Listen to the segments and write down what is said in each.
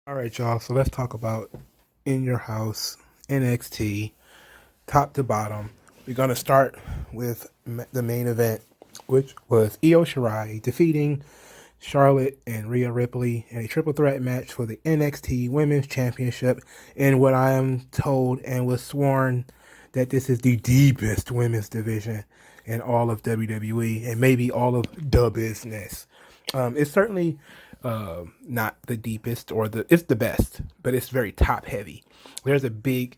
All right, y'all. So let's talk about In Your House, NXT, top to bottom. We're going to start with the main event, which was Io Shirai defeating Charlotte and Rhea Ripley in a triple threat match for the NXT Women's Championship in what I am told and was sworn that this is the deepest women's division in all of WWE and maybe all of the business. It's certainly not the deepest it's the best, but it's very top heavy. There's a big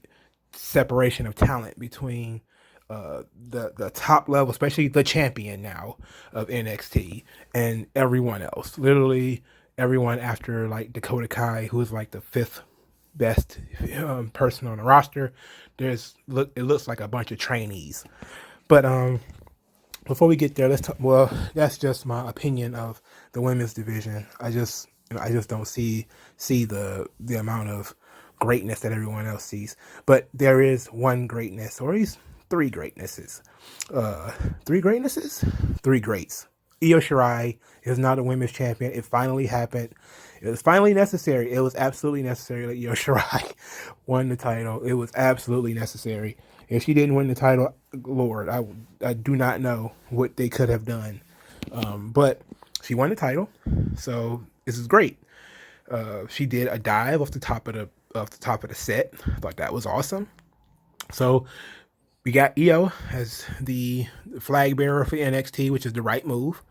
separation of talent between the top level, especially the champion now of NXT, and everyone else. Literally everyone after like Dakota Kai, who is like the fifth best person on the roster. It looks like a bunch of trainees, but before we get there, let's talk. Well, that's just my opinion of the women's division. I just don't see the amount of greatness that everyone else sees. But there is one greatness, or at least three greatnesses. Three greatnesses, three greats. Io Shirai is now the women's champion. It finally happened. It was finally necessary. It was absolutely necessary that Io Shirai won the title. It was absolutely necessary. If she didn't win the title, Lord, I do not know what they could have done. But she won the title, so this is great. She did a dive off the top of the set. I thought that was awesome. So we got Io as the flag bearer for NXT, which is the right move.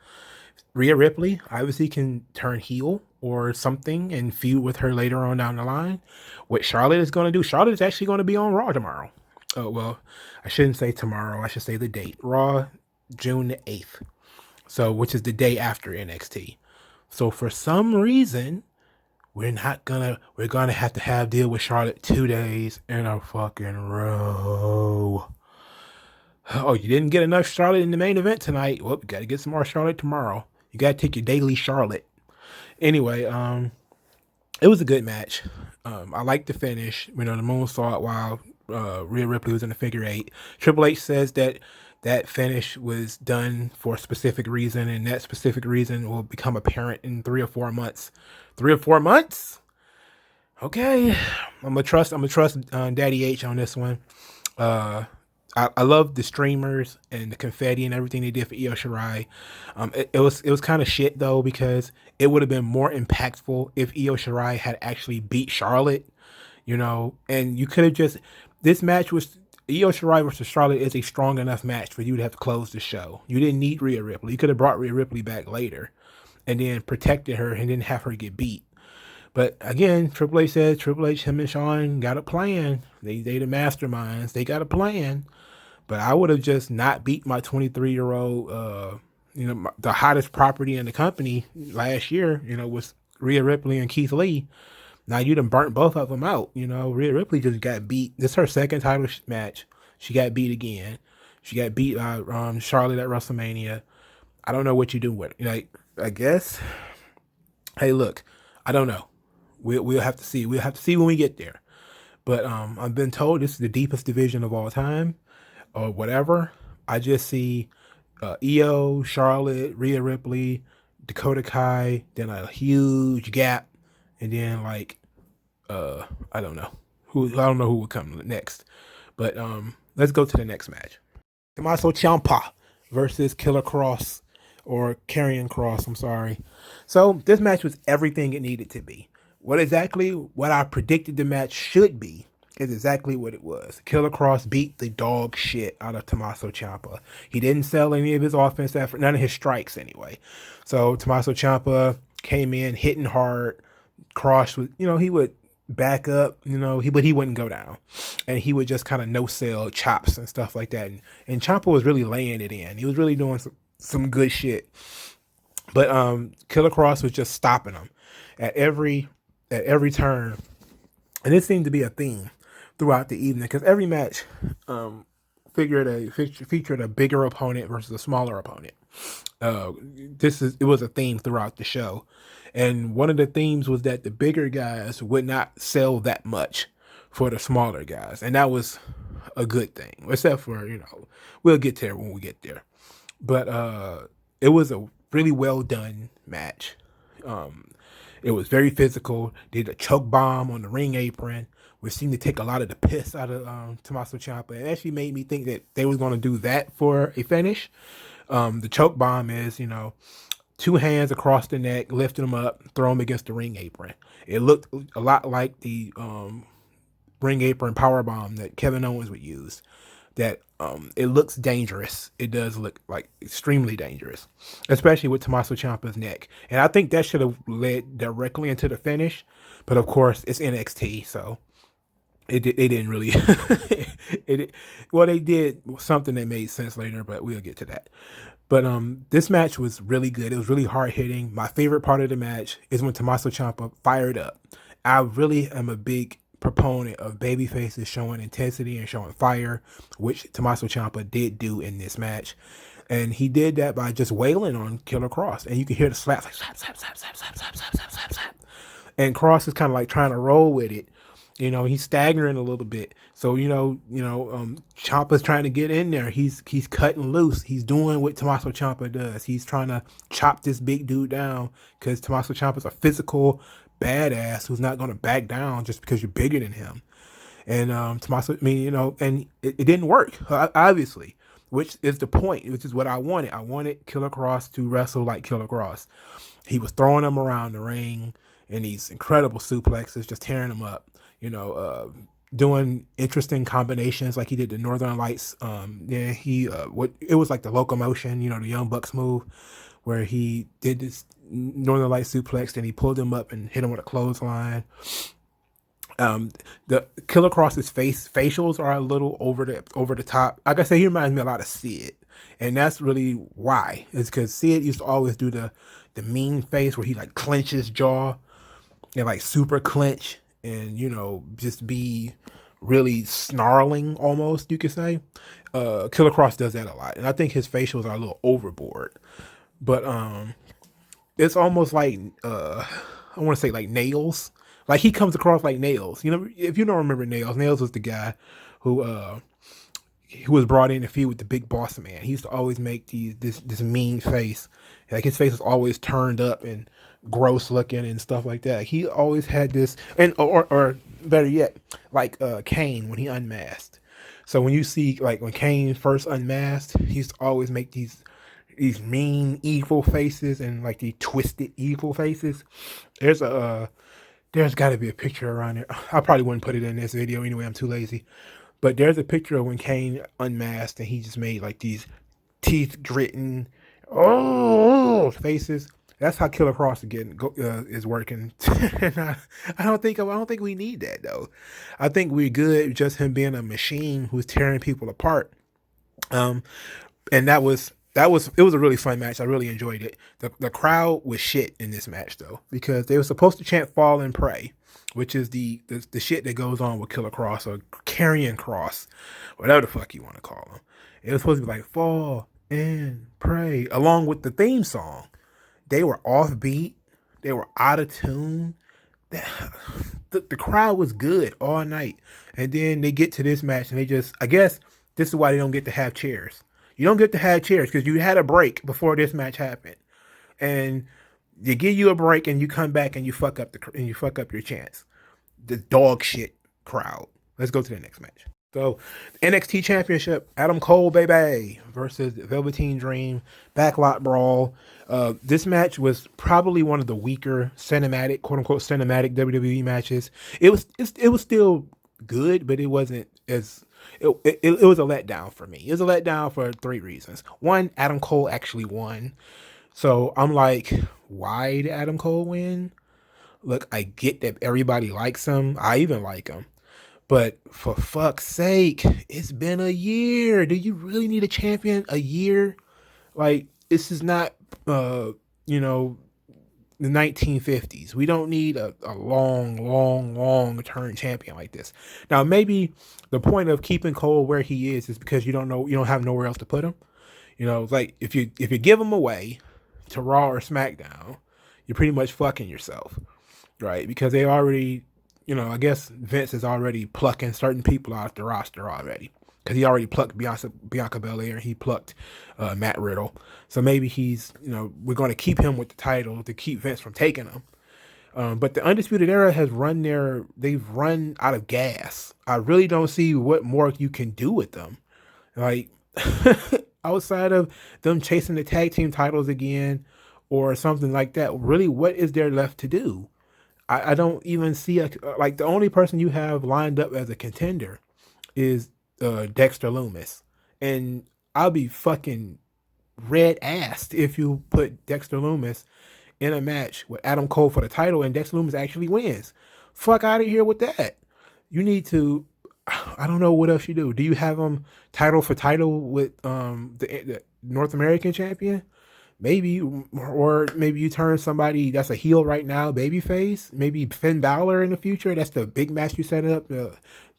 Rhea Ripley obviously can turn heel or something and feud with her later on down the line. What Charlotte is going to do, Charlotte is actually going to be on Raw tomorrow. Oh, well, I shouldn't say tomorrow. I should say the date. Raw, June the 8th. So, which is the day after NXT. So, for some reason, we're gonna have to have deal with Charlotte 2 days in a fucking row. Oh, you didn't get enough Charlotte in the main event tonight. Well, you got to get some more Charlotte tomorrow. You got to take your daily Charlotte. Anyway, it was a good match. I liked the finish. The moonsault while Rhea Ripley was in the figure eight. Triple H says that finish was done for a specific reason, and that specific reason will become apparent in 3 or 4 months. 3 or 4 months? Okay, I'm gonna trust Daddy H on this one. I love the streamers and the confetti and everything they did for Io Shirai. It was kind of shit though, because it would have been more impactful if Io Shirai had actually beat Charlotte, and you could have just, this match was, Io Shirai versus Charlotte is a strong enough match for you to have closed the show. You didn't need Rhea Ripley. You could have brought Rhea Ripley back later and then protected her and didn't have her get beat. But again, Triple H said him and Shawn got a plan. They the masterminds. They got a plan. But I would have just not beat my 23-year-old, the hottest property in the company last year, was Rhea Ripley and Keithley. Now you done burnt both of them out. Rhea Ripley just got beat. This is her second title match. She got beat again. She got beat by Charlotte at WrestleMania. I don't know what you do with it. I guess, hey, look, I don't know. We'll have to see. We'll have to see when we get there. But I've been told this is the deepest division of all time, or whatever. I just see Io, Charlotte, Rhea Ripley, Dakota Kai, then a huge gap, and then I don't know who would come next. But let's go to the next match. Tommaso Ciampa versus Killer Cross, or Karrion Kross. I'm sorry. So this match was everything it needed to be. What I predicted the match should be is exactly what it was. Killer Kross beat the dog shit out of Tommaso Ciampa. He didn't sell any of his offense effort, none of his strikes anyway. So Tommaso Ciampa came in hitting hard. Kross was, he would back up, but he wouldn't go down. And he would just kind of no-sell chops and stuff like that. And Ciampa was really laying it in. He was really doing some good shit. But Killer Kross was just stopping him at every turn. And it seemed to be a theme throughout the evening, because every match featured a bigger opponent versus a smaller opponent. It was a theme throughout the show. And one of the themes was that the bigger guys would not sell that much for the smaller guys. And that was a good thing, except for, we'll get there when we get there. But it was a really well done match. It was very physical. Did a choke bomb on the ring apron, which seemed to take a lot of the piss out of Tommaso Ciampa. It actually made me think that they was going to do that for a finish. The choke bomb is, two hands across the neck, lifting him up, throw him against the ring apron. It looked a lot like the ring apron power bomb that Kevin Owens would use. That it looks dangerous. It does look like extremely dangerous, especially with Tommaso Ciampa's neck. And I think that should have led directly into the finish. But of course, it's NXT, so they didn't really. They did something that made sense later, but we'll get to that. But this match was really good. It was really hard hitting. My favorite part of the match is when Tommaso Ciampa fired up. I really am a big proponent of baby faces showing intensity and showing fire, which Tommaso Ciampa did do in this match. And he did that by just wailing on Killer Cross. And you can hear the slaps, like slap, slap, slap, slap, slap, slap, slap, slap, slap, slap. And Cross is kind of like trying to roll with it. He's staggering a little bit. So, Ciampa's trying to get in there. He's cutting loose. He's doing what Tommaso Ciampa does. He's trying to chop this big dude down because Tommaso Ciampa's a physical badass who's not going to back down just because you're bigger than him. And Tommaso, and it didn't work, obviously, which is the point, which is what I wanted. I wanted Killer Cross to wrestle like Killer Cross. He was throwing him around the ring and these incredible suplexes, just tearing him up, doing interesting combinations like he did the Northern Lights. It was like the locomotion, the Young Bucks move, where he did this Northern Light suplex, and he pulled him up and hit him with a clothesline. The Killer Cross's facials are a little over the top. Like I say, he reminds me a lot of Sid, and that's really why. It's because Sid used to always do the mean face where he like clenches his jaw and like super clench and just be really snarling almost, you could say. Killer Cross does that a lot, and I think his facials are a little overboard. But it's almost like I want to say like Nails. Like he comes across like Nails. If you don't remember Nails, Nails was the guy who was brought in to feud with the Big Boss Man. He used to always make this mean face. Like his face was always turned up and gross looking and stuff like that. He always had this, and or better yet, like Kane when he unmasked. So when you see like when Kane first unmasked, he used to always make these mean evil faces and like the twisted evil faces. There's got to be a picture around there. I probably wouldn't put it in this video anyway. I'm too lazy. But there's a picture of when Kane unmasked and he just made like these teeth gritting faces. That's how Killer Cross is working. And I don't think we need that though. I think we're good just him being a machine who's tearing people apart. And it was a really fun match. I really enjoyed it. The crowd was shit in this match though, because they were supposed to chant "Fall and Pray," which is the shit that goes on with Killer Cross or Karrion Cross, whatever the fuck you want to call him. It was supposed to be like "Fall and Pray" along with the theme song. They were offbeat. They were out of tune. The crowd was good all night. And then they get to this match and I guess this is why they don't get to have chairs. You don't get to have chairs because you had a break before this match happened. And they give you a break and you come back and you fuck up your chance. The dog shit crowd. Let's go to the next match. So, NXT Championship, Adam Cole, baby, versus Velveteen Dream, backlot brawl. This match was probably one of the weaker cinematic, quote unquote, cinematic WWE matches. It was still good, but it wasn't as. It was a letdown for me. It was a letdown for 3 reasons. One, Adam Cole actually won. So I'm like, why did Adam Cole win? Look, I get that everybody likes him. I even like him. But for fuck's sake, it's been a year. Do you really need a champion a year? Like, this is not, the 1950s. We don't need a long-term champion like this. Now, maybe the point of keeping Cole where he is because you don't have nowhere else to put him. Like if you give him away to Raw or SmackDown, you're pretty much fucking yourself, right? Because they already, I guess Vince is already plucking certain people off the roster already. Because he already plucked Bianca Belair, he plucked Matt Riddle. So maybe he's, we're going to keep him with the title to keep Vince from taking him. But the Undisputed Era they've run out of gas. I really don't see what more you can do with them. Like, outside of them chasing the tag team titles again or something like that, really, what is there left to do? I don't even see like the only person you have lined up as a contender is Dexter Loomis, and I'll be fucking red assed if you put Dexter Loomis in a match with Adam Cole for the title and Dexter Loomis actually wins. Fuck out of here with that. You need to. I don't know what else you do. Do you have him title for title with the North American champion? Maybe, or maybe you turn somebody that's a heel right now, babyface. Maybe Finn Balor in the future. That's the big match you set up.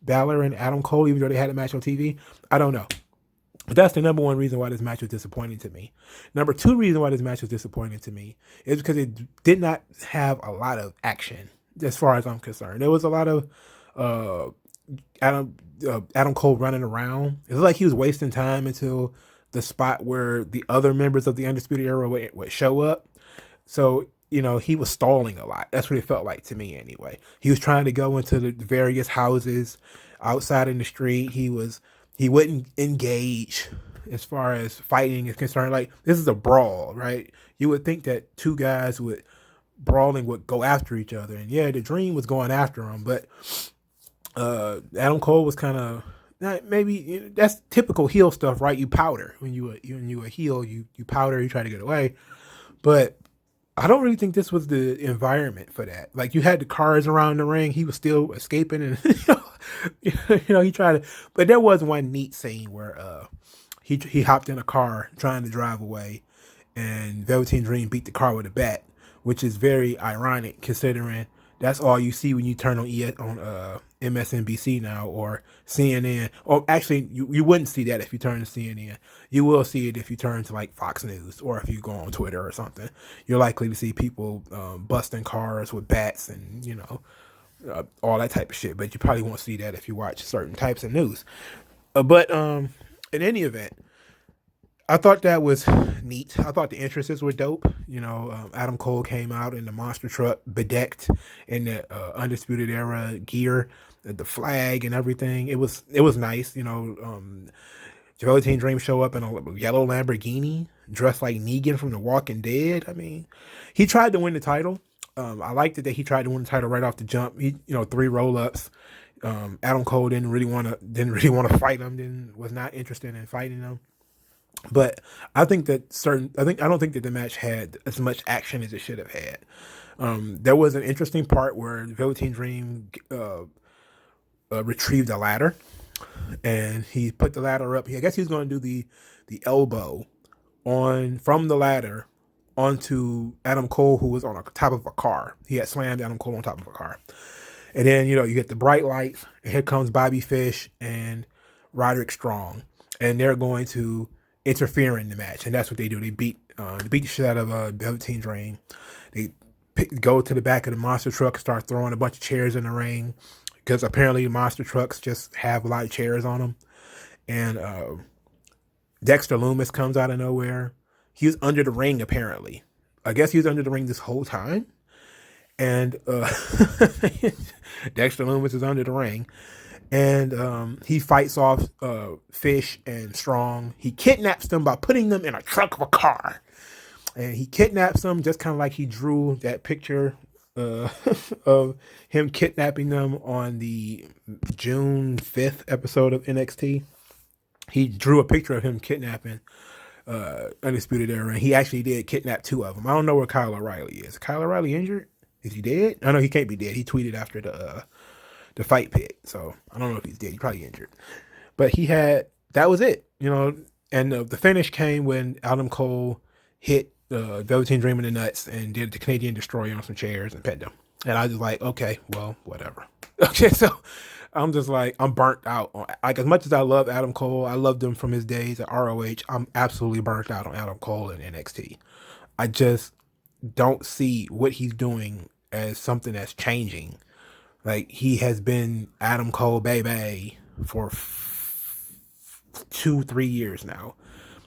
Balor and Adam Cole, even though they had a match on TV. I don't know. But that's the number one reason why this match was disappointing to me. Number two reason why this match was disappointing to me is because it did not have a lot of action, as far as I'm concerned. There was a lot of Adam Cole running around. It was like he was wasting time until the spot where the other members of the Undisputed Era would show up. So, he was stalling a lot. That's what it felt like to me anyway. He was trying to go into the various houses outside in the street. He wouldn't engage as far as fighting is concerned. Like, this is a brawl, right? You would think that two guys brawling would go after each other. And yeah, the Dream was going after him, but Adam Cole was kind of, maybe that's typical heel stuff, right? You powder when you a heel, you powder, you try to get away. But I don't really think this was the environment for that. Like, you had the cars around the ring, he was still escaping, and he tried to. But there was one neat scene where he hopped in a car trying to drive away, and Velveteen Dream beat the car with a bat, which is very ironic considering that's all you see when you turn on MSNBC now or CNN. Or actually, you wouldn't see that if you turn to CNN. You will see it if you turn to like Fox News or if you go on Twitter or something. You're likely to see people busting cars with bats and all that type of shit. But you probably won't see that if you watch certain types of news. But in any event, I thought that was neat. I thought the entrances were dope. Adam Cole came out in the monster truck, bedecked in the Undisputed Era gear, the flag and everything. It was nice. Velveteen Dream show up in a yellow Lamborghini, dressed like Negan from The Walking Dead. I mean, he tried to win the title. I liked it that he tried to win the title right off the jump. He, 3 roll-ups. Adam Cole didn't really want to fight him. Was not interested in fighting him. But I think I don't think that the match had as much action as it should have had. There was an interesting part where Velveteen Dream retrieved a ladder, and he put the ladder up. I guess he was going to do the elbow from the ladder onto Adam Cole, who was on the top of a car. He had slammed Adam Cole on top of a car. And then, you get the bright lights, and here comes Bobby Fish and Roderick Strong, and they're going to interfere in the match, and that's what they do. They beat the shit out of Velveteen Dream. They go to the back of the monster truck, start throwing a bunch of chairs in the ring, because apparently the monster trucks just have a lot of chairs on them. And Dexter Loomis comes out of nowhere. He was under the ring, apparently. I guess he was under the ring this whole time. And Dexter Loomis is under the ring. And he fights off Fish and Strong. He kidnaps them by putting them in a trunk of a car. And he kidnaps them just kind of like he drew that picture of him kidnapping them on the June 5th episode of NXT. He drew a picture of him kidnapping Undisputed Era, and he actually did kidnap 2 of them. I don't know where Kyle O'Reilly is. Kyle O'Reilly injured? Is he dead? I know he can't be dead. He tweeted after the fight pit, so I don't know if he's dead. He's probably injured, but that was it, and the finish came when Adam Cole hit Velveteen Dream in the nuts and did the Canadian Destroyer on some chairs and pet them, and I was like, okay, well, whatever. Okay, so I'm just like, I'm burnt out on, like, as much as I love Adam Cole, I loved him from his days at ROH, I'm absolutely burnt out on Adam Cole in NXT. I just don't see what he's doing as something that's changing. Like, he has been Adam Cole baby for 2-3 years now.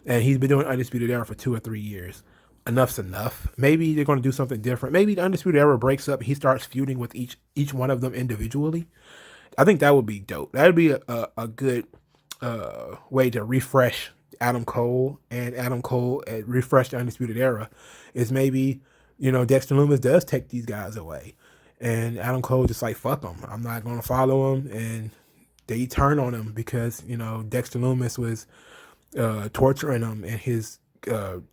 And he's been doing Undisputed Era for 2 or 3 years. enough's enough. Maybe they're going to do something different. Maybe the Undisputed Era breaks up. He starts feuding with each one of them individually. I think that would be dope. That would be a good way to refresh Adam Cole and Adam Cole refresh the Undisputed Era. Is maybe Dexter Lumis does take these guys away, and Adam Cole just like fuck them. I'm not going to follow him, and they turn on him because Dexter Lumis was torturing them in his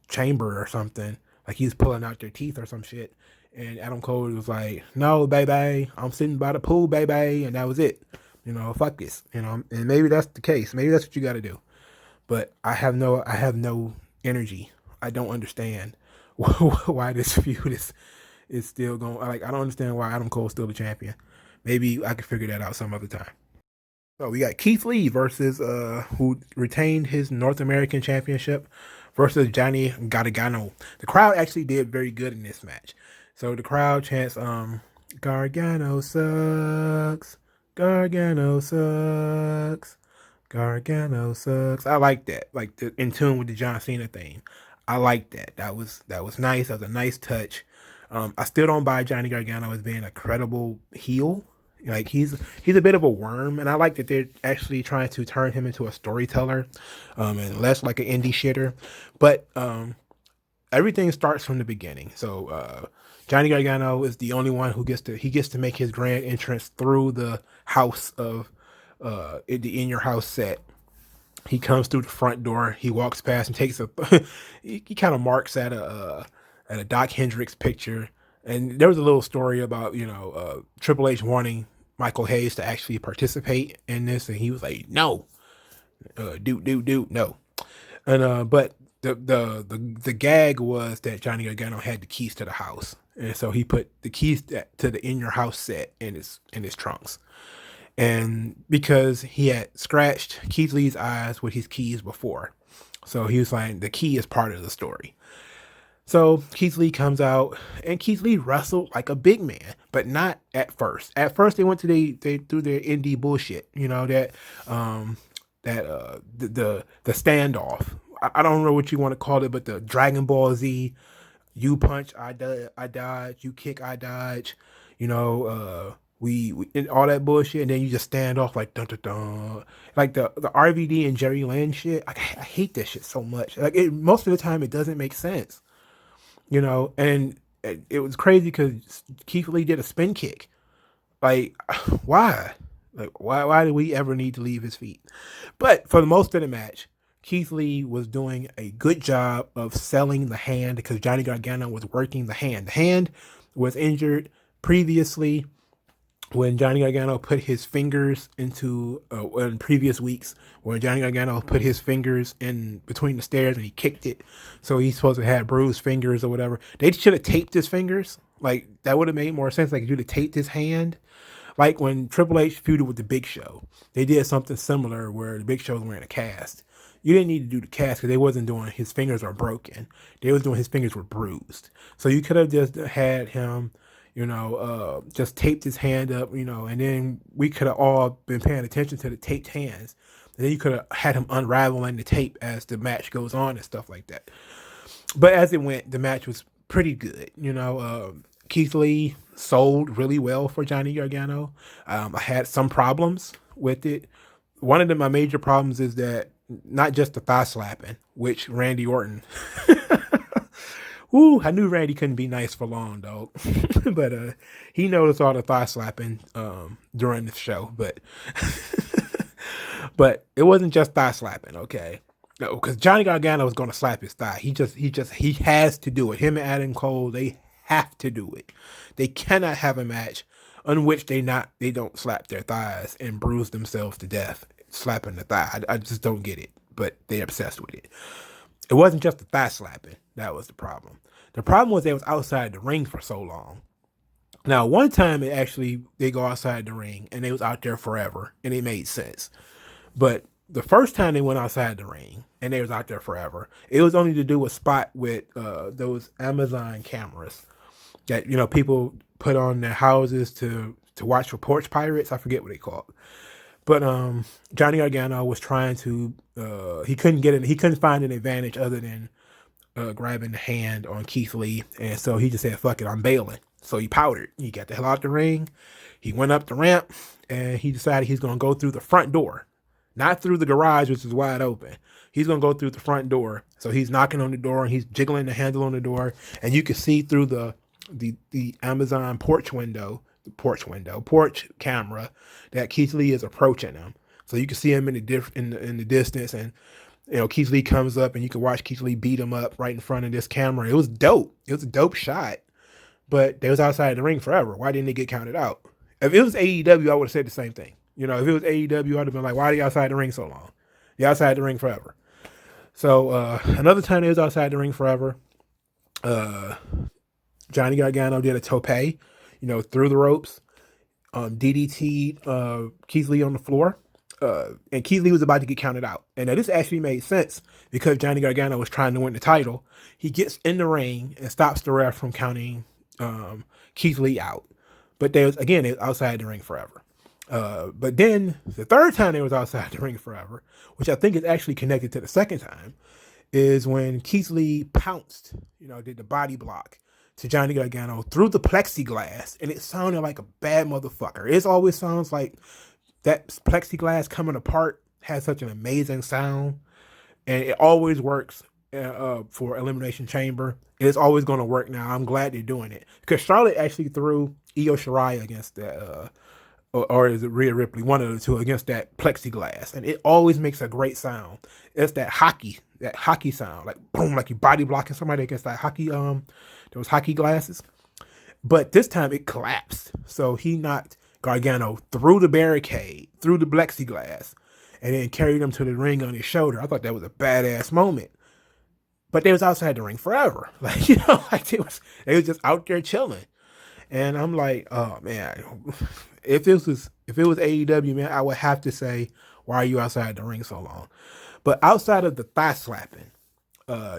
chamber or something. Like he's pulling out their teeth or some shit. And Adam Cole was like, "No, baby, I'm sitting by the pool, baby," and that was it. Fuck this. And maybe that's the case. Maybe that's what you got to do. But I have no energy. I don't understand why this feud is still going. Like I don't understand why Adam Cole's still the champion. Maybe I could figure that out some other time. So we got Keithley versus who retained his North American Championship versus Johnny Gargano. The crowd actually did very good in this match. So the crowd chants Gargano sucks. Gargano sucks. Gargano sucks. I like that. Like in tune with the John Cena theme. I like that. That was nice. That was a nice touch. I still don't buy Johnny Gargano as being a credible heel. Like he's a bit of a worm, and I like that they're actually trying to turn him into a storyteller, and less like an indie shitter. But everything starts from the beginning. So Johnny Gargano is the only one who gets to make his grand entrance through the house of the In Your House set. He comes through the front door. He walks past and takes he kind of marks at a Doc Hendricks picture. And there was a little story about, Triple H wanting Michael Hayes to actually participate in this. And he was like, no, no. And, but the gag was that Johnny Gargano had the keys to the house. And so he put the keys to the In Your House set in his trunks. And because he had scratched Keithley's eyes with his keys before. So he was like, the key is part of the story. So Keithley comes out, and Keithley wrestled like a big man, but not at first. At first, they went to they threw their indie bullshit, the standoff. I don't know what you want to call it, but the Dragon Ball Z, you punch, I dodge, you kick, I dodge, we and all that bullshit, and then you just stand off like dun dun dun, like the RVD and Jerry Lynn shit. I hate that shit so much. Like most of the time, it doesn't make sense. And it was crazy because Keith Lee did a spin kick. Like, why? Like, why did we ever need to leave his feet? But for the most of the match, Keith Lee was doing a good job of selling the hand because Johnny Gargano was working the hand. The hand was injured previously when Johnny Gargano put his fingers into, in previous weeks, where Johnny Gargano put his fingers in between the stairs and he kicked it. So he's supposed to have bruised fingers or whatever. They should have taped his fingers. Like, that would have made more sense. Like, if you'd have taped his hand. Like, when Triple H feuded with the Big Show, they did something similar where the Big Show was wearing a cast. You didn't need to do the cast because they wasn't doing his fingers were broken. They was doing his fingers were bruised. So you could have just had him, just taped his hand up, and then we could have all been paying attention to the taped hands. And then you could have had him unraveling the tape as the match goes on and stuff like that. But as it went, the match was pretty good. Keith Lee sold really well for Johnny Gargano. I had some problems with it. One of my major problems is that not just the thigh slapping, which Randy Orton. Ooh, I knew Randy couldn't be nice for long, dog. But he noticed all the thigh slapping during the show. But but it wasn't just thigh slapping, okay? No, because Johnny Gargano was going to slap his thigh. He has to do it. Him and Adam Cole, they have to do it. They cannot have a match on which they don't slap their thighs and bruise themselves to death slapping the thigh. I just don't get it. But they're obsessed with it. It wasn't just the thigh slapping. That was the problem. The problem was they was outside the ring for so long. Now, one time they go outside the ring and they was out there forever and it made sense. But the first time they went outside the ring and they was out there forever, it was only to do a spot with those Amazon cameras that, people put on their houses to watch for porch pirates. I forget what they call it. But Johnny Gargano was trying to he couldn't find an advantage other than grabbing the hand on Keithley, and so he just said, "Fuck it, I'm bailing." So he powdered. He got the hell out the ring. He went up the ramp, and he decided he's going to go through the front door, not through the garage, which is wide open. He's going to go through the front door. So he's knocking on the door, and he's jiggling the handle on the door, and you can see through the Amazon porch camera that Keithley is approaching him. So you can see him in the distance, and Keithley comes up, and you can watch Keithley beat him up right in front of this camera. It was dope. It was a dope shot, but they was outside the ring forever. Why didn't they get counted out? If it was AEW, I would have said the same thing. If it was AEW, I'd have been like, why are they outside the ring so long? They outside the ring forever. So another time they was outside the ring forever. Johnny Gargano did a tope, through the ropes. DDT Keithley on the floor. And Keithley was about to get counted out. And now this actually made sense because Johnny Gargano was trying to win the title. He gets in the ring and stops the ref from counting Keithley out. But they was outside the ring forever. But then the third time they was outside the ring forever, which I think is actually connected to the second time, is when Keithley pounced, did the body block to Johnny Gargano through the plexiglass, and it sounded like a bad motherfucker. It always sounds like that plexiglass coming apart has such an amazing sound, and it always works for Elimination Chamber. It's always going to work now. I'm glad they're doing it because Charlotte actually threw Io Shirai against that, or is it Rhea Ripley? One of the two against that plexiglass, and it always makes a great sound. It's that hockey sound, like boom, like you body blocking somebody against that hockey, those hockey glasses. But this time it collapsed, so he knocked Gargano through the barricade, through the plexiglass, and then carried him to the ring on his shoulder. I thought that was a badass moment. But they was outside the ring forever. Like, they was just out there chilling. And I'm like, oh man, if it was AEW, man, I would have to say, why are you outside the ring so long? But outside of the thigh slapping,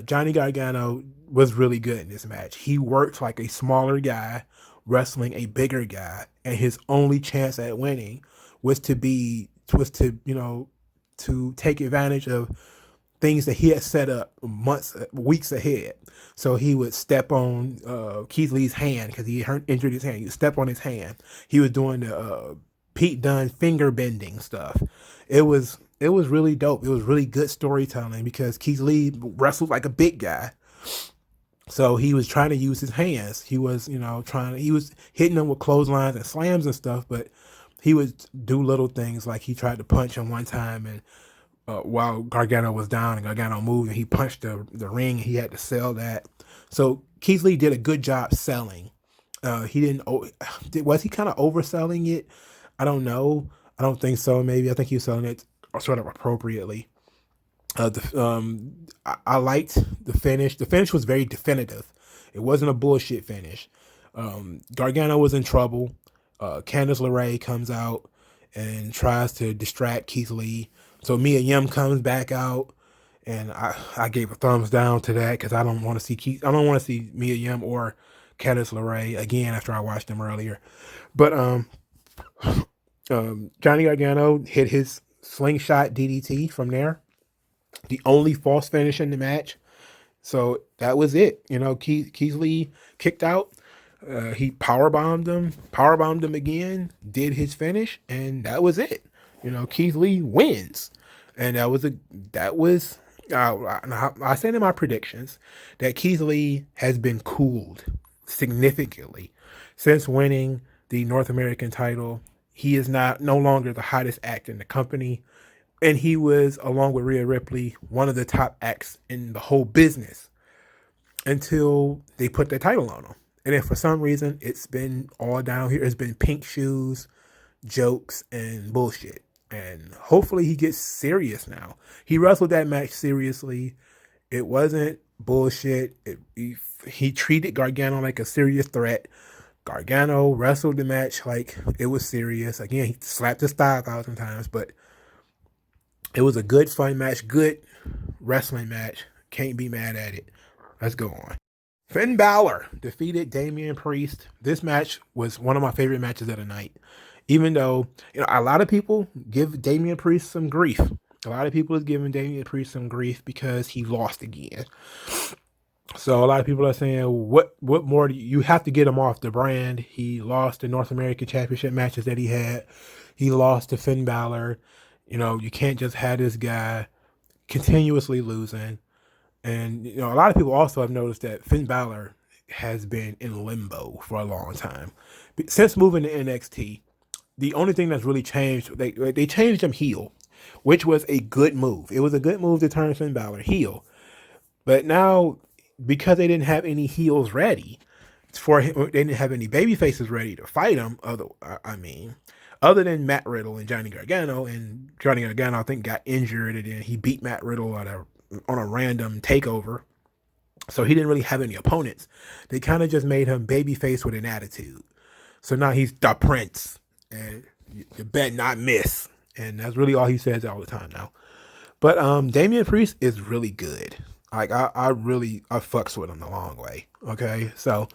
Johnny Gargano was really good in this match. He worked like a smaller guy wrestling a bigger guy, and his only chance at winning was to take advantage of things that he had set up weeks ahead. So he would step on Keithley's hand because he injured his hand. He would step on his hand. He was doing the Pete Dunne finger bending stuff. It was really dope. It was really good storytelling because Keithley wrestled like a big guy. So he was trying to use his hands. He was, he was hitting them with clotheslines and slams and stuff, but he would do little things like he tried to punch him one time, and while Gargano was down and Gargano moved, and he punched the ring, and he had to sell that. So Keithley did a good job selling. He didn't. Was he kind of overselling it? I don't know. I don't think so. Maybe I think he was selling it sort of appropriately. I liked the finish. The finish was very definitive. It wasn't a bullshit finish. Gargano was in trouble. Candice LeRae comes out and tries to distract Keithley. So Mia Yim comes back out, and I gave a thumbs down to that because I don't want to see Mia Yim or Candice LeRae again after I watched them earlier. But Johnny Gargano hit his slingshot DDT from there. The only false finish in the match. So that was it. Keithley kicked out. He powerbombed him again, did his finish, and that was it. Keithley wins. And I said in my predictions that Keithley has been cooled significantly since winning the North American title. He is no longer the hottest act in the company. And he was, along with Rhea Ripley, one of the top acts in the whole business until they put the title on him. And then for some reason, it's been all down here. It's been pink shoes, jokes, and bullshit. And hopefully he gets serious now. He wrestled that match seriously. It wasn't bullshit. He treated Gargano like a serious threat. Gargano wrestled the match like it was serious. Again, he slapped his thigh 1,000 times, but it was a good, fun match, good wrestling match. Can't be mad at it. Let's go on. Finn Balor defeated Damien Priest. This match was one of my favorite matches of the night. Even though, a lot of people give Damien Priest some grief. A lot of people is giving Damien Priest some grief because he lost again. So a lot of people are saying, what more do you have to get him off the brand? He lost the North American Championship matches that he had. He lost to Finn Balor. You can't just have this guy continuously losing. And a lot of people also have noticed that Finn Balor has been in limbo for a long time. Since moving to NXT, the only thing that's really changed, they changed him heel, which was a good move. It was a good move to turn Finn Balor heel. But now, because they didn't have any heels ready for him, they didn't have any baby faces ready to fight him. Other than Matt Riddle and Johnny Gargano, and Johnny Gargano I think got injured, and then he beat Matt Riddle on a random takeover. So he didn't really have any opponents. They kind of just made him babyface with an attitude. So now he's the Prince, and you bet not miss. And that's really all he says all the time now. But Damien Priest is really good. Like I fucks with him the long way. Okay, so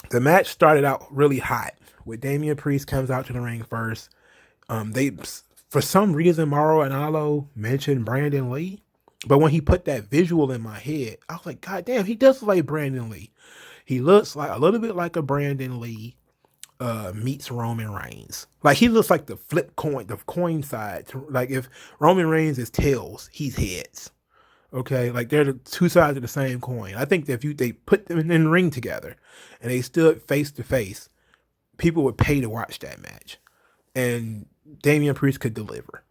the match started out really hot with Damien Priest comes out to the ring first. They for some reason Mauro Ranallo mentioned Brandon Lee, but when he put that visual in my head, I was like, God damn, he does look like Brandon Lee. He looks like a little bit like a Brandon Lee meets Roman Reigns. Like he looks like the coin side. Like if Roman Reigns is tails, he's heads. Okay, like they're the two sides of the same coin. I think that if they put them in the ring together and they stood face to face, people would pay to watch that match. And Damian Priest could deliver.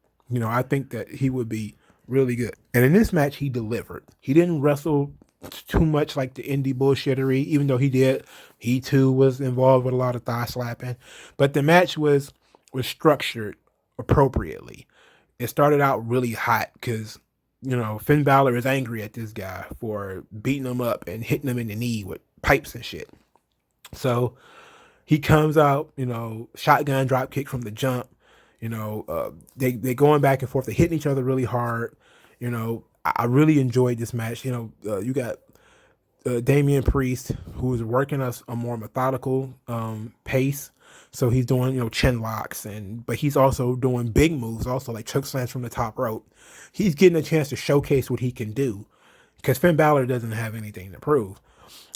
I think that he would be really good. And in this match, he delivered. He didn't wrestle too much like the indie bullshittery, even though he did. He too was involved with a lot of thigh slapping. But the match was structured appropriately. It started out really hot because Finn Balor is angry at this guy for beating him up and hitting him in the knee with pipes and shit. So he comes out, shotgun drop kick from the jump. They going back and forth. They're hitting each other really hard. I really enjoyed this match. You got Damian Priest, who is working a more methodical pace. So he's doing, chin locks, but he's also doing big moves, also like choke slams from the top rope. He's getting a chance to showcase what he can do because Finn Balor doesn't have anything to prove.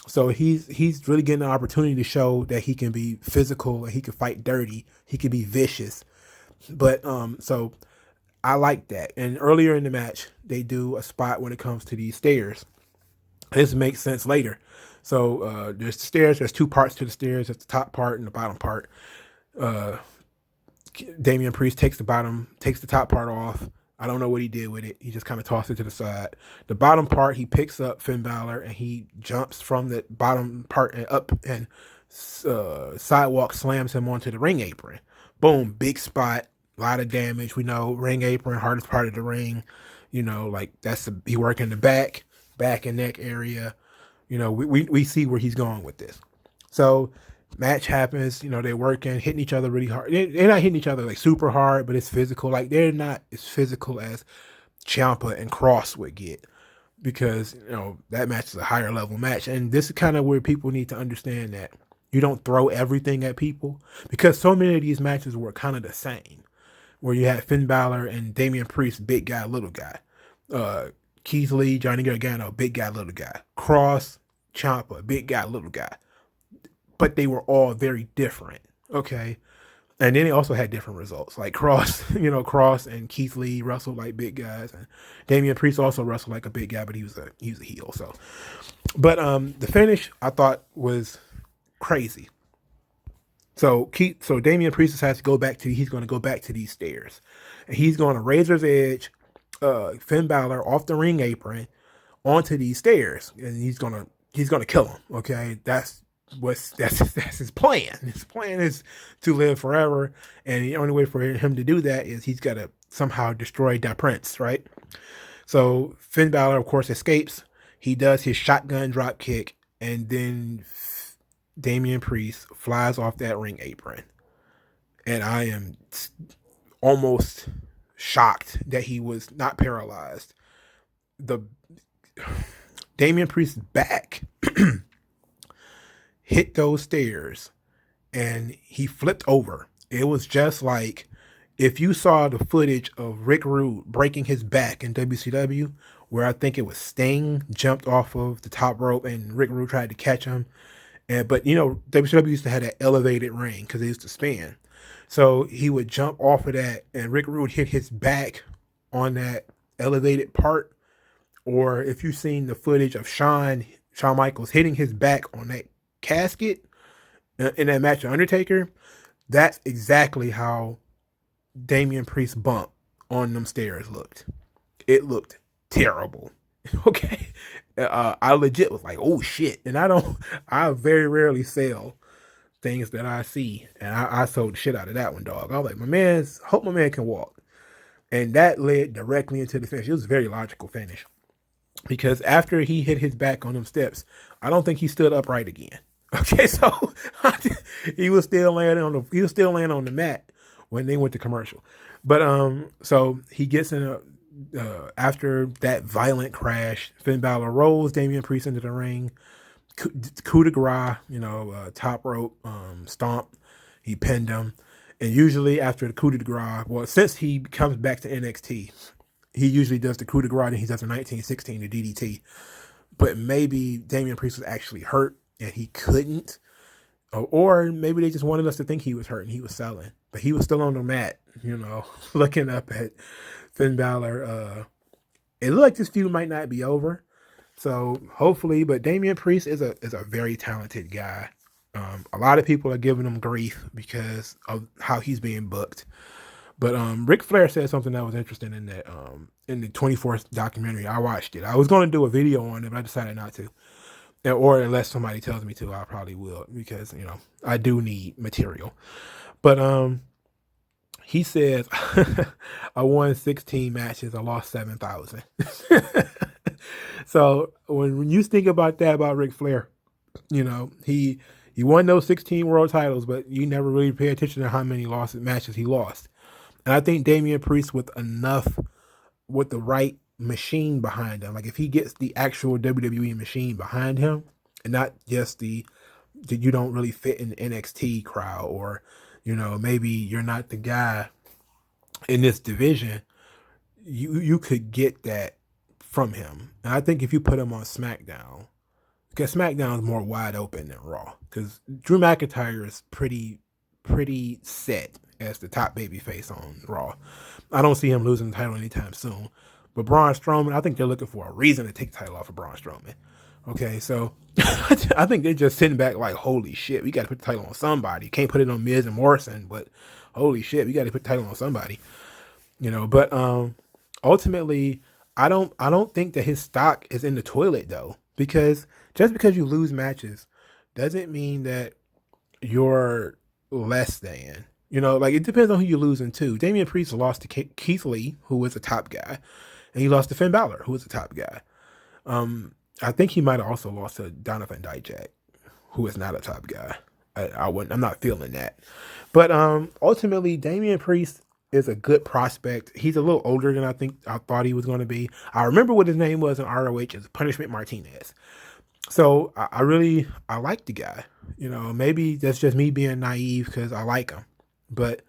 So he's really getting an opportunity to show that he can be physical and he can fight dirty. He can be vicious. But so I like that. And earlier in the match, they do a spot when it comes to these stairs. This makes sense later. So there's the stairs. There's two parts to the stairs. There's the top part and the bottom part. Damian Priest takes the top part off. I don't know what he did with it. He just kind of tossed it to the side. The bottom part, he picks up Finn Balor and he jumps from the bottom part and up and sidewalk slams him onto the ring apron. Boom, big spot, a lot of damage. We know ring apron, hardest part of the ring. Like he working the back and neck area. We see where he's going with this. So match happens, they're working, hitting each other really hard. They're not hitting each other like super hard, but it's physical. Like they're not as physical as Ciampa and Cross would get because, that match is a higher level match. And this is kind of where people need to understand that you don't throw everything at people because so many of these matches were kind of the same where you had Finn Balor and Damian Priest, big guy, little guy. Keithley, Johnny Gargano, big guy, little guy. Cross, Ciampa, big guy, little guy. But they were all very different, okay? And then they also had different results. Like Cross and Keithley wrestled like big guys. And Damian Priest also wrestled like a big guy, but he was a heel. So, but the finish I thought was crazy. So Damian Priest has to he's going to go back to these stairs. And he's going to Razor's Edge Finn Balor off the ring apron onto these stairs. And he's going to kill him, okay? That's his plan. His plan is to live forever, and the only way for him to do that is he's got to somehow destroy Da Prince, right? So Finn Balor, of course, escapes. He does his shotgun drop kick, and then Damian Priest flies off that ring apron. And I am almost shocked that he was not paralyzed. The Damian Priest's back hit those stairs and he flipped over. It was just like if you saw the footage of Rick Rude breaking his back in WCW, where I think it was Sting jumped off of the top rope and Rick Rude tried to catch him. But WCW used to have that elevated ring because they used to spin. So he would jump off of that and Rick Rude hit his back on that elevated part. Or if you've seen the footage of Shawn Michaels hitting his back on that casket in that match with Undertaker, that's exactly how Damien Priest's bump on them stairs looked. It looked terrible. Okay. I legit was like, oh shit. And I very rarely sell things that I see. And I sold the shit out of that one, dog. I was like, hope my man can walk. And that led directly into the finish. It was a very logical finish. Because after he hit his back on them steps, I don't think he stood upright again. Okay, so he was still laying on the mat when they went to commercial. But so he gets in after that violent crash, Finn Balor rolls Damien Priest into the ring, coup de grace, top rope stomp. He pinned him, and usually after the coup de grace, well, since he comes back to NXT, he usually does the coup de grace and he does the 1916, the DDT. But maybe Damien Priest was actually hurt and he couldn't. Or maybe they just wanted us to think he was hurt and he was selling. But he was still on the mat, looking up at Finn Balor. It looked like this feud might not be over. So hopefully, but Damien Priest is a very talented guy. A lot of people are giving him grief because of how he's being booked. But Ric Flair said something that was interesting in that in the 24th documentary. I watched it. I was going to do a video on it, but I decided not to. Or unless somebody tells me to, I probably will because, I do need material. But he says, I won 16 matches. I lost 7,000. So when you think about that, about Ric Flair, he won those 16 world titles, but you never really pay attention to how many matches he lost. And I think Damien Priest with the right machine behind him, like if he gets the actual WWE machine behind him and not just you don't really fit in the NXT crowd, or, maybe you're not the guy in this division, you could get that from him. And I think if you put him on SmackDown, because SmackDown is more wide open than Raw, because Drew McIntyre is pretty set as the top babyface on Raw. I don't see him losing the title anytime soon. But Braun Strowman, I think they're looking for a reason to take the title off of Braun Strowman. Okay, so I think they're just sitting back like, holy shit, we got to put the title on somebody. Can't put it on Miz and Morrison, but holy shit, we got to put the title on somebody. But ultimately, I don't think that his stock is in the toilet though, because just because you lose matches doesn't mean that you're less than. It depends on who you're losing to. Damien Priest lost to Keithley, who was a top guy, and he lost to Finn Balor, who was a top guy. I think he might have also lost to Donovan Dijak, who is not a top guy. I'm not feeling that. But ultimately, Damien Priest is a good prospect. He's a little older than I thought he was going to be. I remember what his name was in ROH as Punishment Martinez. So I like the guy. Maybe that's just me being naive because I like him. But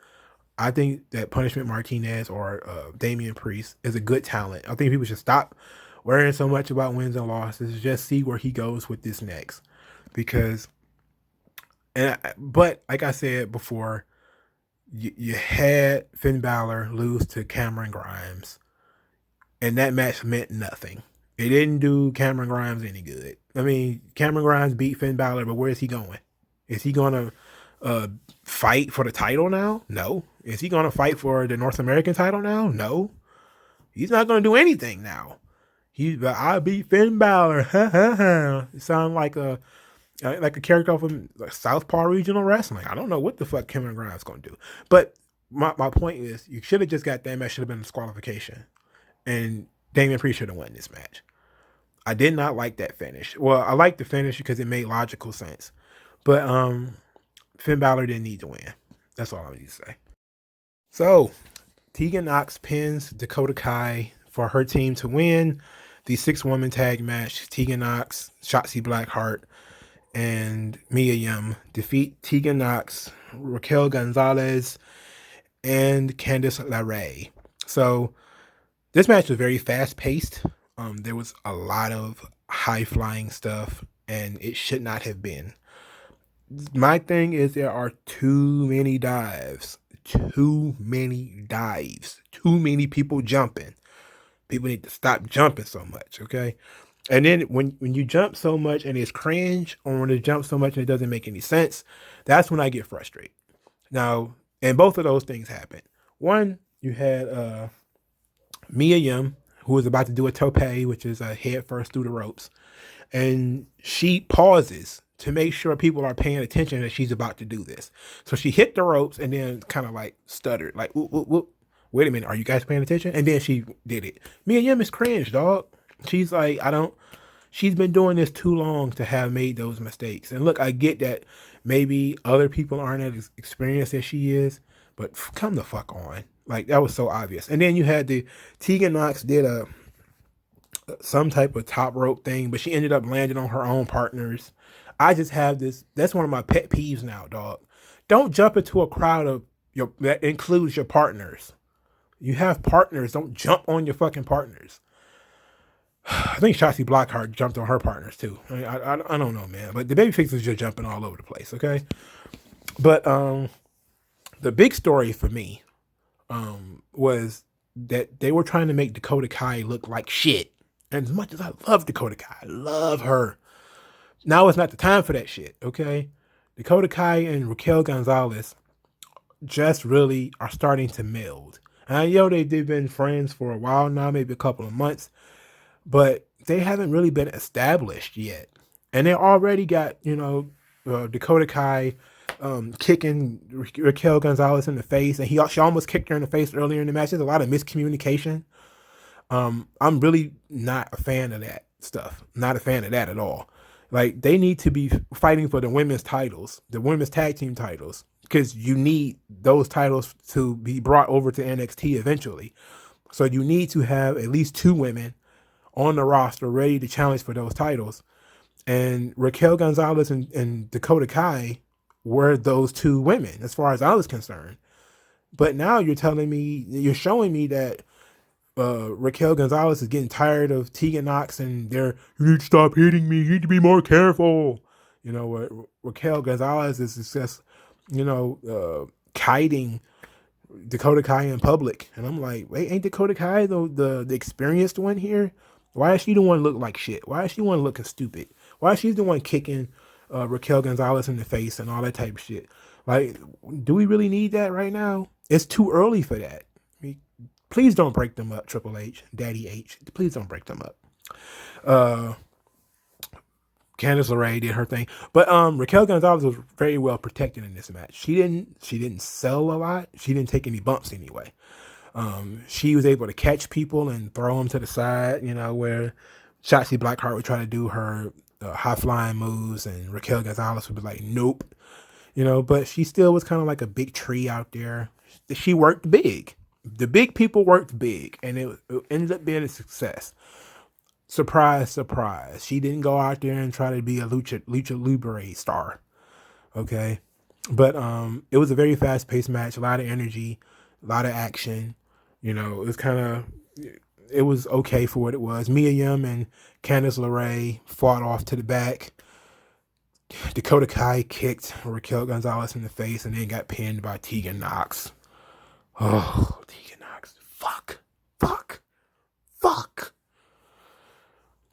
I think that Punishment Martinez or Damien Priest is a good talent. I think people should stop worrying so much about wins and losses. Just see where he goes with this next. But like I said before, you had Finn Balor lose to Cameron Grimes, and that match meant nothing. It didn't do Cameron Grimes any good. I mean, Cameron Grimes beat Finn Balor, but where is he going? Is he going to fight for the title now? No. Is he going to fight for the North American title now? No. He's not going to do anything now. I beat Finn Balor. It sounds like a character from Southpaw Regional Wrestling. I don't know what the fuck Cameron Grimes is going to do. But my point is, you should have just got that match. Should have been a disqualification. And Damien Priest should have won this match. I did not like that finish. Well, I liked the finish because it made logical sense. But Finn Balor didn't need to win. That's all I need to say. So, Tegan Nox pins Dakota Kai for her team to win the 6-woman tag match. Tegan Nox, Shotzi Blackheart, and Mia Yim defeat Tegan Nox, Raquel Gonzalez, and Candice LeRae. So, this match was very fast-paced. There was a lot of high flying stuff, and it should not have been. My thing is there are too many dives, too many dives, too many people jumping. People need to stop jumping so much, okay? And then when you jump so much and it's cringe, or when it jumps so much and it doesn't make any sense, that's when I get frustrated. Now, and both of those things happened. One, you had Mia Yim, who was about to do a tope, which is a head first through the ropes, and she pauses to make sure people are paying attention that she's about to do this. So she hit the ropes and then kind of like stuttered, like, whoop, whoop, whoop. Wait a minute, are you guys paying attention? And then she did it. Mia Yim is cringe, dog. She's like, she's been doing this too long to have made those mistakes. And look, I get that maybe other people aren't as experienced as she is, but come the fuck on. Like, that was so obvious. And then you had the Tegan Nox did some type of top rope thing, but she ended up landing on her own partners. I just have this. That's one of my pet peeves now, dog. Don't jump into a crowd of that includes your partners. You have partners. Don't jump on your fucking partners. I think Shotzi Blackheart jumped on her partners too. I don't know, man. But the babyface is just jumping all over the place, okay? But the big story for me was that they were trying to make Dakota Kai look like shit. And as much as I love Dakota Kai, I love her. Now is not the time for that shit, okay? Dakota Kai and Raquel Gonzalez just really are starting to meld. And I know they've been friends for a while now, maybe a couple of months, but they haven't really been established yet. And they already got, Dakota Kai kicking Raquel Gonzalez in the face, and she almost kicked her in the face earlier in the match. There's a lot of miscommunication. I'm really not a fan of that stuff. Not a fan of that at all. Like, they need to be fighting for the women's titles, the women's tag team titles, because you need those titles to be brought over to NXT eventually. So you need to have at least two women on the roster ready to challenge for those titles. And Raquel Gonzalez and Dakota Kai were those two women, as far as I was concerned. But now you're showing me that Raquel Gonzalez is getting tired of Tegan Nox, and you need to stop hitting me. You need to be more careful. Raquel Gonzalez is just, kiting Dakota Kai in public. And I'm like, wait, ain't Dakota Kai the experienced one here? Why is she the one look like shit? Why is she the one looking stupid? Why is she the one kicking Raquel Gonzalez in the face and all that type of shit? Like, do we really need that right now? It's too early for that. Please don't break them up, Triple H, Daddy H. Please don't break them up. Candice LeRae did her thing, but Raquel Gonzalez was very well protected in this match. She didn't sell a lot. She didn't take any bumps anyway. She was able to catch people and throw them to the side. Where Shotzi Blackheart would try to do her high flying moves, and Raquel Gonzalez would be like, nope. But she still was kind of like a big tree out there. She worked big. The big people worked big, and it ended up being a success. Surprise, surprise. She didn't go out there and try to be a lucha libre star. Okay. But it was a very fast paced match, a lot of energy, a lot of action. It was okay for what it was. Mia Yim and Candice LeRae fought off to the back. Dakota Kai kicked Raquel Gonzalez in the face and then got pinned by Tegan Nox. Oh, Tegan Nox. Fuck.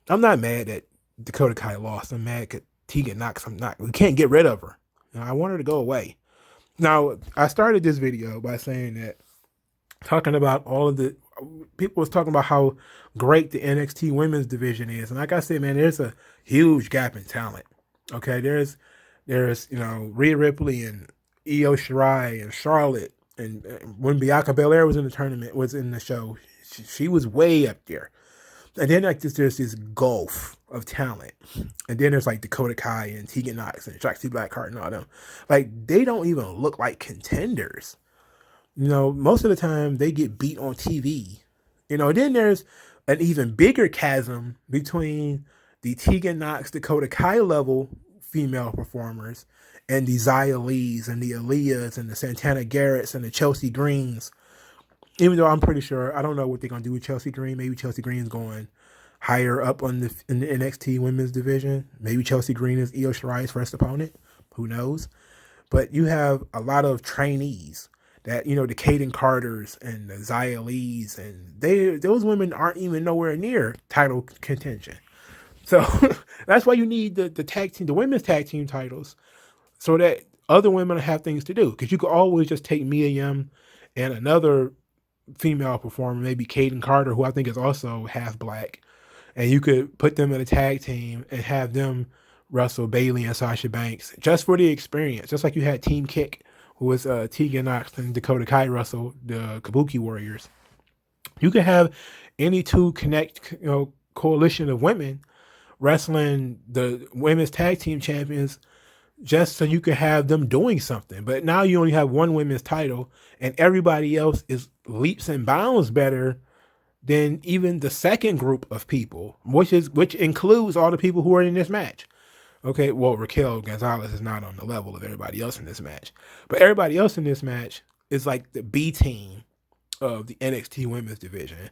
I'm not mad that Dakota Kai lost. I'm mad at Tegan Nox. We can't get rid of her. I want her to go away. Now, I started this video by saying that, talking about people was talking about how great the NXT women's division is. And like I said, man, there's a huge gap in talent. Okay, there's Rhea Ripley and Io Shirai and Charlotte. And when Bianca Belair was in the show, she was way up there. And then there's this gulf of talent. And then there's like Dakota Kai and Tegan Nox and Shotzi Blackheart and all them. Like, they don't even look like contenders. Most of the time they get beat on TV. Then there's an even bigger chasm between the Tegan Nox, Dakota Kai level female performers and the Xia Lees and the Aaliyahs and the Santana Garretts and the Chelsea Greens. Even though I'm pretty sure, I don't know what they're going to do with Chelsea Green. Maybe Chelsea Green's going higher up on in the NXT Women's division. Maybe Chelsea Green is Io Shirai's first opponent. Who knows? But you have a lot of trainees that, the Kaden Carters and the Xia Lees, and those women aren't even nowhere near title contention. So that's why you need the tag team, the women's tag team titles, so that other women have things to do. Because you could always just take Mia Yim and another female performer, maybe Kaden Carter, who I think is also half black, and you could put them in a tag team and have them wrestle Bayley and Sasha Banks just for the experience. Just like you had Team Kick, who was Tegan Knox and Dakota Kai wrestle the Kabuki Warriors. You could have any two coalition of women wrestling the women's tag team champions just so you can have them doing something. But now you only have one women's title, and everybody else is leaps and bounds better than even the second group of people, which includes all the people who are in this match. Okay, well, Raquel Gonzalez is not on the level of everybody else in this match, but everybody else in this match is like the B team of the NXT Women's division.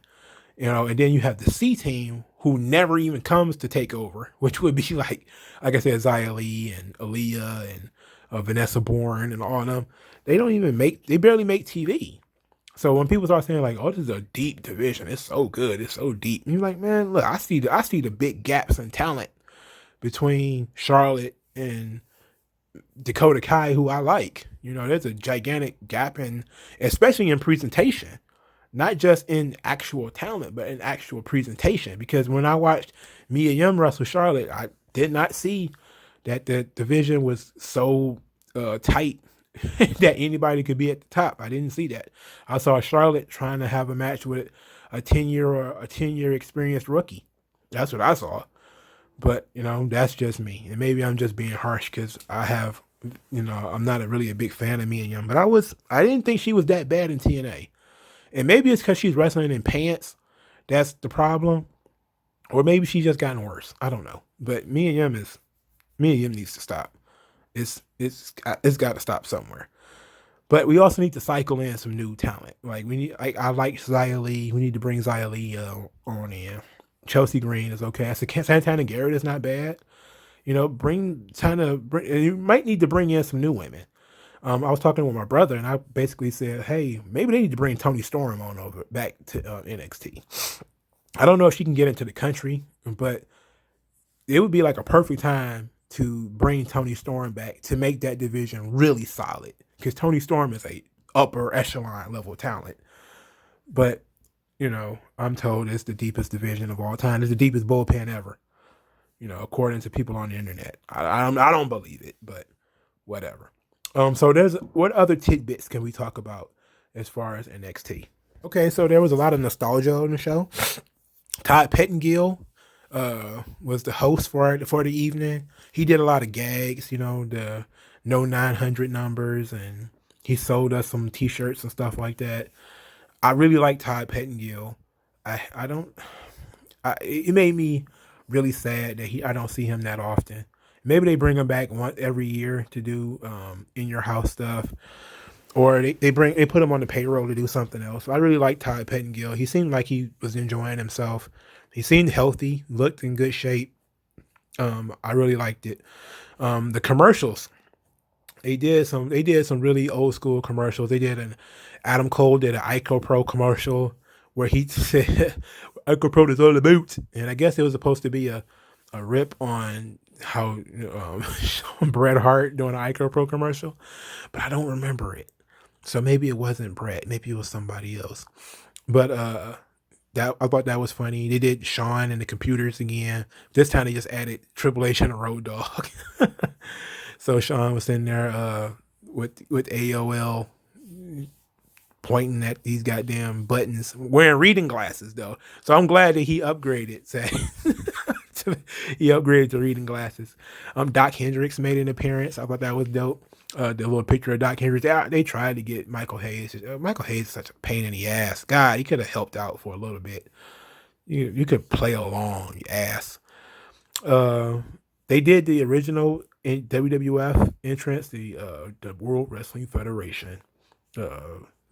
And then you have the C team who never even comes to Takeover, which would be like I said, Xia Li and Aaliyah and Vanessa Bourne and all of them. They barely make TV. So when people start saying like, "Oh, this is a deep division. It's so good. It's so deep," and you're like, "Man, look, I see the big gaps in talent between Charlotte and Dakota Kai, who I like. There's a gigantic gap especially in presentation." Not just in actual talent, but in actual presentation. Because when I watched Mia Yim wrestle Charlotte, I did not see that the division was so tight that anybody could be at the top. I didn't see that. I saw Charlotte trying to have a match with a 10-year experienced rookie. That's what I saw. But that's just me, and maybe I'm just being harsh because I'm not really a big fan of Mia Yim. But I didn't think she was that bad in TNA. And maybe it's because she's wrestling in pants. That's the problem. Or maybe she's just gotten worse. I don't know. But Mia Yim needs to stop. It's got to stop somewhere. But we also need to cycle in some new talent. Like I like Xia Li. We need to bring Xia Li on in. Chelsea Green is okay. Santana Garrett is not bad. You might need to bring in some new women. I was talking with my brother, and I basically said, "Hey, maybe they need to bring Toni Storm on over back to NXT." I don't know if she can get into the country, but it would be like a perfect time to bring Toni Storm back to make that division really solid. Because Toni Storm is a upper echelon level talent, but I'm told it's the deepest division of all time. It's the deepest bullpen ever. According to people on the internet. I don't believe it, but whatever. So what other tidbits can we talk about as far as NXT? Okay, so there was a lot of nostalgia on the show. Todd Pettengill was the host for the evening. He did a lot of gags, the no 900 numbers, and he sold us some T-shirts and stuff like that. I really like Todd Pettengill. It made me really sad that I don't see him that often. Maybe they bring him back every year to do in your house stuff, or they put him on the payroll to do something else. I really like Todd Pettengill. He seemed like he was enjoying himself. He seemed healthy, looked in good shape. I really liked it. The commercials, they did some really old school commercials. They did Adam Cole did an IcoPro commercial where he said IcoPro is all about, and I guess it was supposed to be a rip on how Bret Hart doing an IcoPro commercial, but I don't remember it. So maybe it wasn't Bret, maybe it was somebody else. But I thought that was funny. They did Shawn and the computers again. This time they just added Triple H and a Road Dogg. So Shawn was sitting there with AOL pointing at these goddamn buttons, wearing reading glasses though. So I'm glad that he upgraded. He upgraded to reading glasses. Doc Hendricks made an appearance. I thought that was dope. The little picture of Doc Hendricks. They tried to get Michael Hayes. Michael Hayes is such a pain in the ass. God, he could have helped out for a little bit. You could play along, you ass. They did the original WWF entrance, the World Wrestling Federation,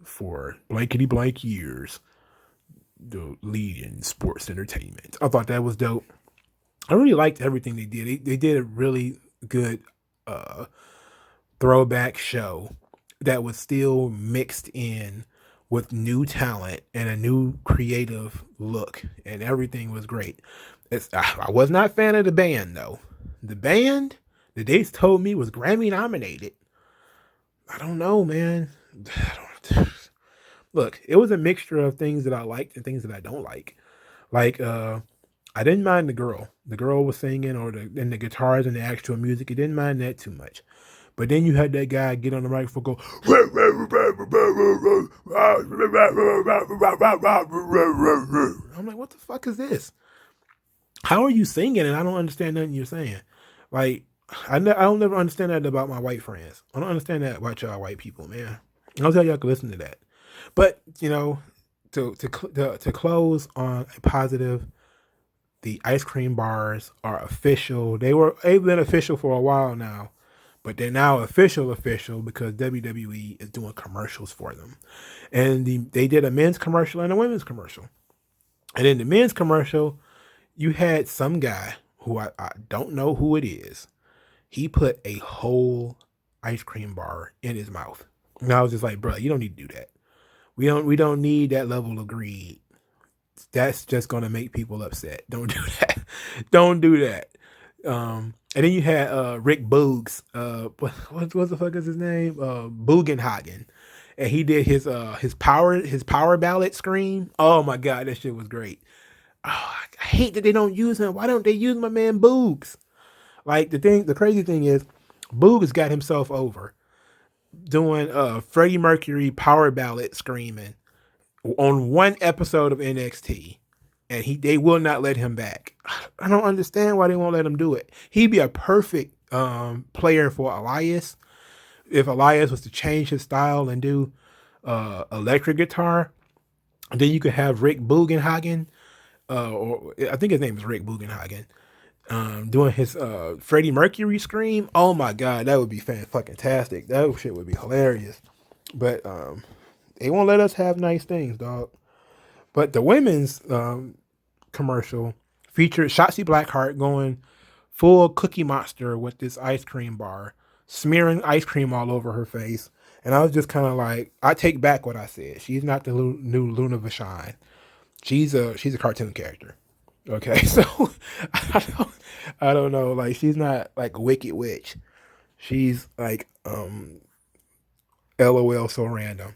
for blankety blank years. the lead in sports entertainment. I thought that was dope. I really liked everything they did. They did a really good throwback show that was still mixed in with new talent and a new creative look, and everything was great. I was not a fan of the band though. The band that they told me was Grammy nominated. I don't know, man. Look, it was a mixture of things that I liked and things that I don't like. Like, I didn't mind the girl. The girl was singing, and the guitars and the actual music. I didn't mind that too much. But then you had that guy get on the microphone, go, I'm like, what the fuck is this? How are you singing and I don't understand nothing you're saying? Like, I don't never understand that about my white friends. I don't understand that about y'all white people, man. I'll tell y'all can listen to that. But, to close on a positive, the ice cream bars are official. They've been official for a while now, but they're now official because WWE is doing commercials for them. And they did a men's commercial and a women's commercial. And in the men's commercial, you had some guy who I don't know who it is. He put a whole ice cream bar in his mouth. And I was just like, bro, you don't need to do that. We don't need that level of greed. That's just gonna make people upset. Don't do that. Don't do that. And then you had Rick Boogs. What the fuck is his name? Bugenhagen. And he did his power ballad scream. Oh my god, that shit was great. Oh, I hate that they don't use him. Why don't they use my man Boogs? Like the crazy thing is, Boogs got himself over doing Freddie Mercury power ballad screaming on one episode of NXT, and they will not let him back. I don't understand why they won't let him do it. He'd be a perfect player for Elias if Elias was to change his style and do electric guitar. And then you could have Rick Bugenhagen, or I think his name is Rick Bugenhagen, doing his Freddie Mercury scream. Oh my god, that would be fan-fucking-tastic. That shit would be hilarious. But they won't let us have nice things, dog. But the women's commercial featured Shotzi Blackheart going full Cookie Monster with this ice cream bar, smearing ice cream all over her face. And I was just kind of like, I take back what I said. She's not the new Luna Vachon. She's a cartoon character. Okay, so I don't know. Like, she's not like a Wicked Witch. She's like LOL so random.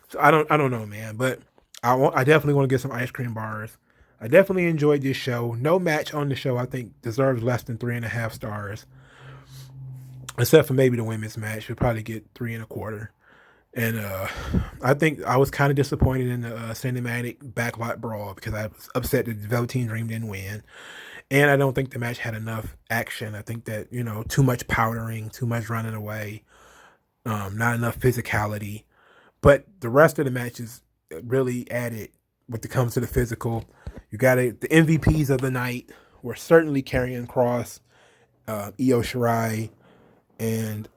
So I don't know, man. But I definitely want to get some ice cream bars. I definitely enjoyed this show. No match on the show I think deserves less than 3.5 stars. Except for maybe the women's match. We'll probably get 3.25. And I think I was kind of disappointed in the cinematic backlot brawl because I was upset that the Velveteen Dream didn't win. And I don't think the match had enough action. I think that, too much powdering, too much running away, not enough physicality. But the rest of the matches really added when it comes to the physical. You got the MVPs of the night were certainly Karrion Kross, Io Shirai, and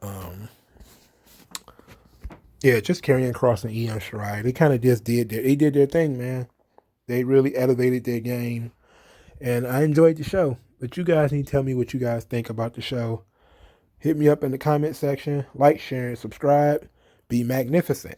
just Karrion Kross and Io Shirai. They kind of just did their thing, man. They really elevated their game, and I enjoyed the show. But you guys need to tell me what you guys think about the show. Hit me up in the comment section. Like, share, and subscribe. Be magnificent.